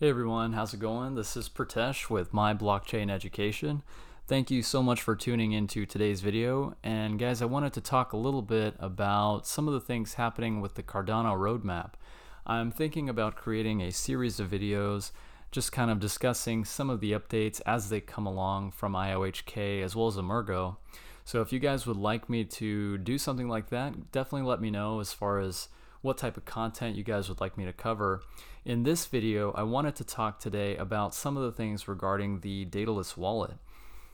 Hey everyone, how's it going? This is Pratesh with My Blockchain Education. Thank you so much for tuning into today's video. And guys, I wanted to talk a little bit about some of the things happening with the Cardano roadmap. I'm thinking about creating a series of videos just kind of discussing some of the updates as they come along from IOHK as well as Emergo. So if you guys would like me to do something like that, definitely let me know as far as what type of content you guys would like me to cover. In this video, I wanted to talk today about some of the things regarding the dataless wallet.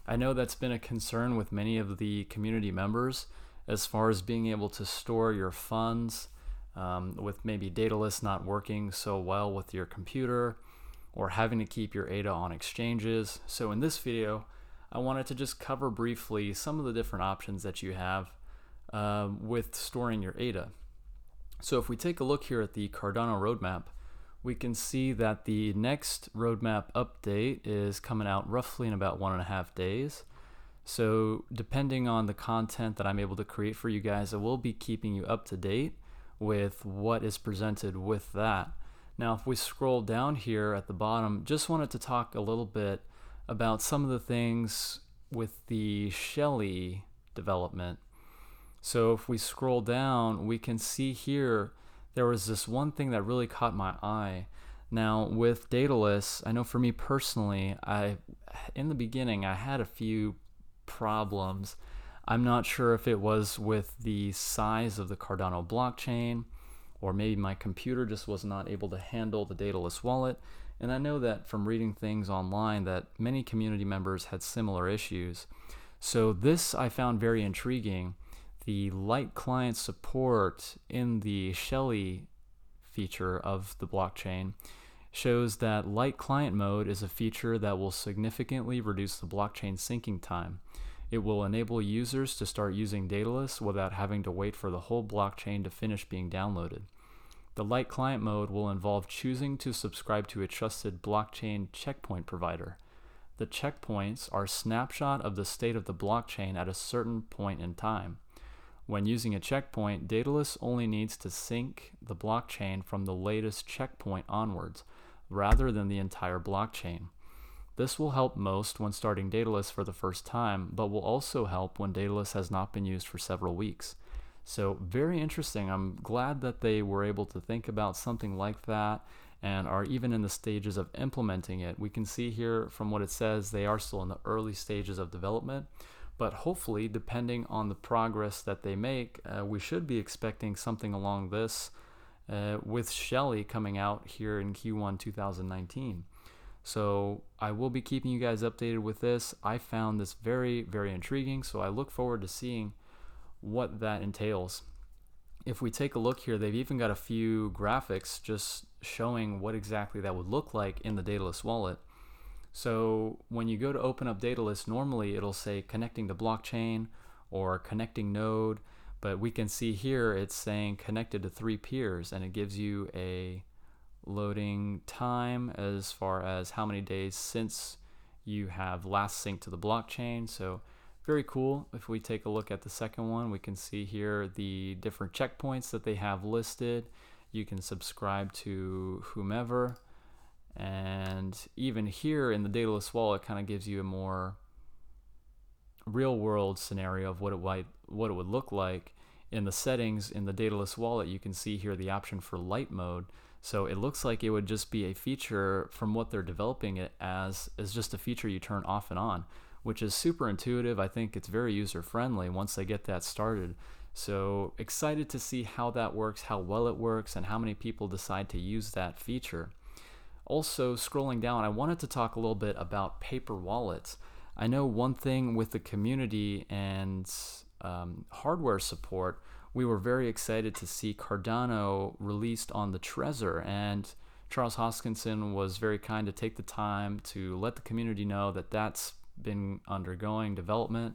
I know that's been a concern with many of the community members as far as being able to store your funds with maybe dataless not working so well with your computer or having to keep your ADA on exchanges. So in this video, I wanted to just cover briefly some of the different options that you have with storing your ADA. So if we take a look here at the Cardano roadmap, we can see that the next roadmap update is coming out roughly in about 1.5 days. So depending on the content that I'm able to create for you guys, I will be keeping you up to date with what is presented with that. Now, if we scroll down here at the bottom, just wanted to talk a little bit about some of the things with the Shelly development. So if we scroll down, we can see here there was this one thing that really caught my eye. Now with dataless, I know for me personally, in the beginning I had a few problems. I'm not sure if it was with the size of the Cardano blockchain, or maybe my computer just was not able to handle the dataless wallet. And I know that from reading things online that many community members had similar issues. So this I found very intriguing. The light client support in the Shelly feature of the blockchain shows that light client mode is a feature that will significantly reduce the blockchain syncing time. It will enable users to start using dataless without having to wait for the whole blockchain to finish being downloaded. The light client mode will involve choosing to subscribe to a trusted blockchain checkpoint provider. The checkpoints are a snapshot of the state of the blockchain at a certain point in time. When using a checkpoint, dataless only needs to sync the blockchain from the latest checkpoint onwards, rather than the entire blockchain. This will help most when starting dataless for the first time, but will also help when dataless has not been used for several weeks. So very interesting. I'm glad that they were able to think about something like that and are even in the stages of implementing it. We can see here from what it says, they are still in the early stages of development. But hopefully, depending on the progress that they make, we should be expecting something along this with Shelly coming out here in Q1 2019. So I will be keeping you guys updated with this. I found this very, very intriguing, so I look forward to seeing what that entails. If we take a look here, they've even got a few graphics just showing what exactly that would look like in the dataless wallet. So when you go to open up dataless, normally it'll say connecting to blockchain or connecting node, but we can see here it's saying connected to 3 peers, and it gives you a loading time as far as how many days since you have last synced to the blockchain. So very cool. If we take a look at the second one, we can see here the different checkpoints that they have listed. You can subscribe to whomever. And even here in the dataless wallet, it kind of gives you a more real world scenario of what it would look like. In the settings in the dataless wallet, you can see here the option for light mode. So it looks like it would just be a feature from what they're developing it as just a feature you turn off and on, which is super intuitive. I think it's very user friendly once they get that started. So excited to see how that works, how well it works, and how many people decide to use that feature. Also, scrolling down, I wanted to talk a little bit about paper wallets. I know one thing with the community and hardware support, we were very excited to see Cardano released on the Trezor, and Charles Hoskinson was very kind to take the time to let the community know that that's been undergoing development,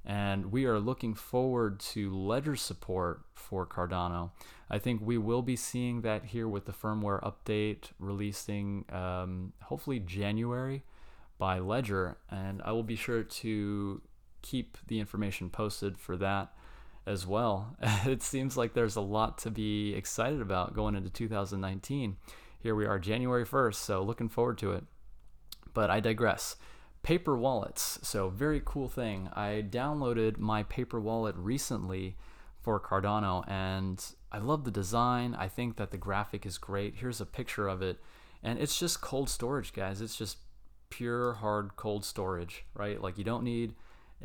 and we are looking forward to ledger support for Cardano. I think we will be seeing that here with the firmware update releasing hopefully January by Ledger, and I will be sure to keep the information posted for that as well. It seems like there's a lot to be excited about going into 2019. here we are, January 1st, so looking forward to it. But I digress. Paper wallets, so very cool thing. I downloaded my paper wallet recently for Cardano, and I love the design. I think that the graphic is great. Here's a picture of it, and it's just cold storage, guys. It's just pure hard cold storage, right? Like, you don't need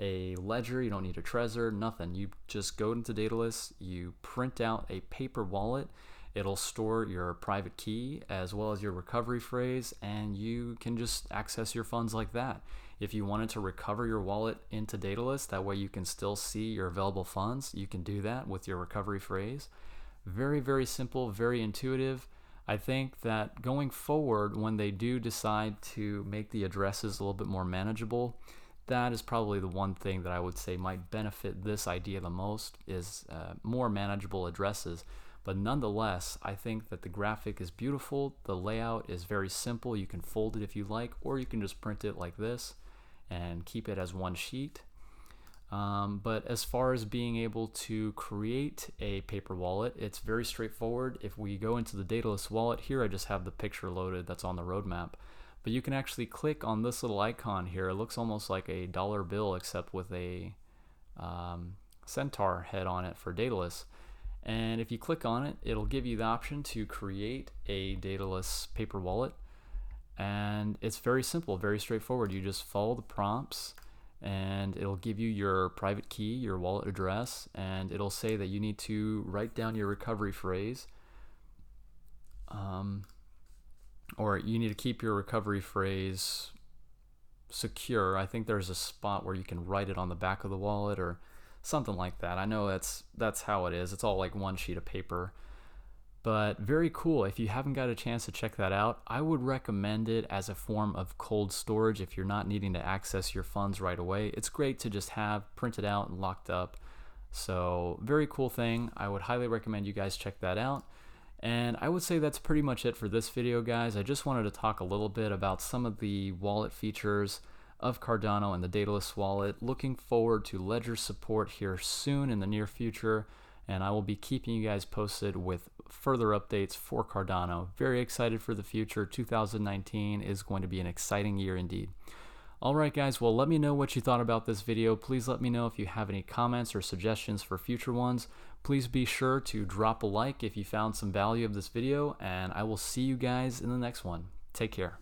a ledger, you don't need a Trezor, nothing. You just go into Daedalus, you print out a paper wallet. It'll store your private key as well as your recovery phrase, and you can just access your funds like that. If you wanted to recover your wallet into Daedalus, that way you can still see your available funds, you can do that with your recovery phrase. Very, very simple, very intuitive. I think that going forward, when they do decide to make the addresses a little bit more manageable, that is probably the one thing that I would say might benefit this idea the most, is more manageable addresses. But nonetheless, I think that the graphic is beautiful. The layout is very simple. You can fold it if you like, or you can just print it like this and keep it as one sheet. But as far as being able to create a paper wallet, it's very straightforward. If we go into the Daedalus wallet, here I just have the picture loaded that's on the roadmap. But you can actually click on this little icon here. It looks almost like a dollar bill, except with a centaur head on it for Daedalus. And if you click on it, it'll give you the option to create a Daedalus paper wallet. And it's very simple, very straightforward. You just follow the prompts, and it'll give you your private key, your wallet address, and it'll say that you need to write down your recovery phrase, or you need to keep your recovery phrase secure. I think there's a spot where you can write it on the back of the wallet or something like that. I know that's how it is. It's all like one sheet of paper. But very cool. If you haven't got a chance to check that out, I would recommend it as a form of cold storage if you're not needing to access your funds right away. It's great to just have printed out and locked up. So very cool thing. I would highly recommend you guys check that out. And I would say that's pretty much it for this video, guys. I just wanted to talk a little bit about some of the wallet features of Cardano and the Daedalus wallet. Looking forward to ledger support here soon in the near future, and I will be keeping you guys posted with further updates for Cardano. Very excited for the future. 2019 is going to be an exciting year indeed. Alright guys, well, let me know what you thought about this video. Please let me know if you have any comments or suggestions for future ones. Please be sure to drop a like if you found some value of this video, and I will see you guys in the next one. Take care.